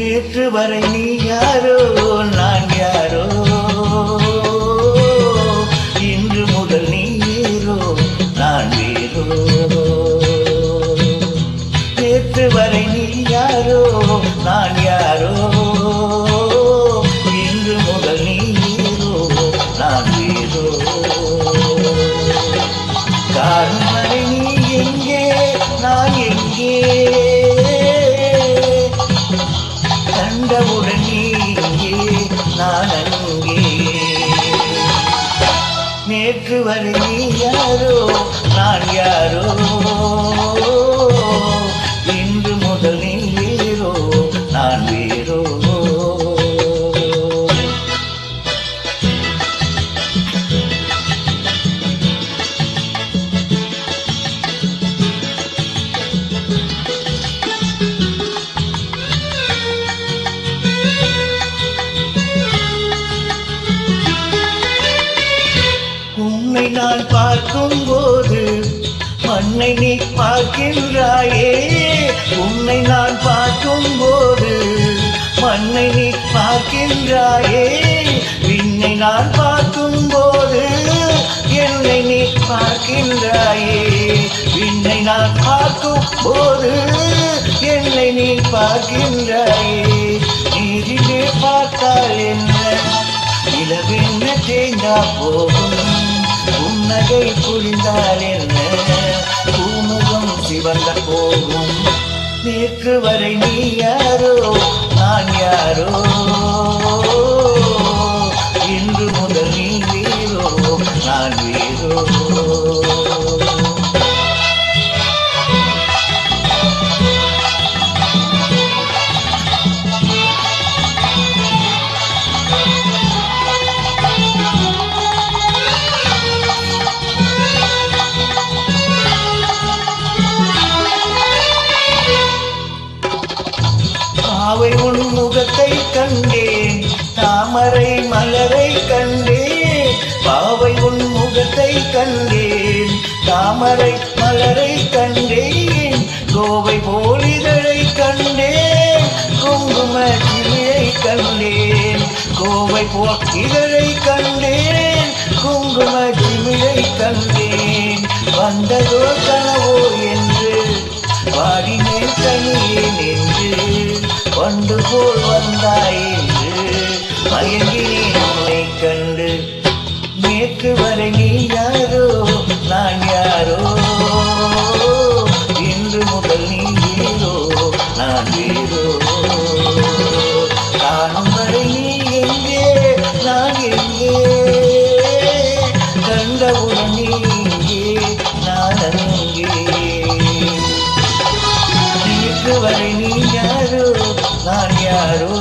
நேற்று வரை நீ யாரோ நான் யாரோ, இன்று முதல் நீ வேறோ நான் வேறோ. நேற்று வரை நீ யாரோ நான் யாரோ, இன்று முதல் நீ வேறோ நான் வேறோ. காணும் வரை நீ எங்கே நான் எங்கே, கண்டவுடன் நீ இங்கே நான் அங்கே. நேற்று வரை நீ யாரோ நான் யாரோ, இன்று முதல் நீ வேறோ நான் வேறோ. உன்னை நான் பார்க்கும் போது மண்ணை நீ பார்க்கின்றாயே, உன்னை நான் பார்க்கும் போது மண்ணை நீ பார்க்கின்றாயே. விண்ணை நான் பார்க்கும் போது என்னை நீ பார்க்கின்றாயே, விண்ணை நான் பார்க்கும் போது என்னை நீ பார்க்கின்றாயே. நீரிலே பார்த்தால் என்ன, இளவென்ன தேங்கா போகும், புன்னகை புரிந்தால் என்ன, பூமுகம் சிவந்த போகும். நேற்று வரை நீ யாரோ நான் யாரோ, இன்று முதல் நீ வேறோ நான் வேறோ. பாவை உன் முகத்தை கண்டேன், தாமரை மலரை கண்டேன். பாவை உன் முகத்தை கண்டேன், தாமரை மலரை கண்டேன். கோவை போலிதழை கண்டேன், குங்கும சிலையை கண்டேன். கோவை போல் இதழை கண்டேன், குங்கும சிமிழை கண்டேன். வந்ததோ கனவோ என்று பாடினேன் தனியேன் என்று, வண்டு போல் வந்தாய் என்று மயங்கினேன் உன்னை கண்டு. நேற்று வரை நீ யாரோ நான் யாரோ, இன்று முதல் நீ வேறோ நான் வேறோ. காணும் வரை நீ எங்கே நான் எங்கே, கண்டவுடன் நீ இங்கே நான் அங்கே. நேற்று வரை நீ யாரோ நான் யாரோ,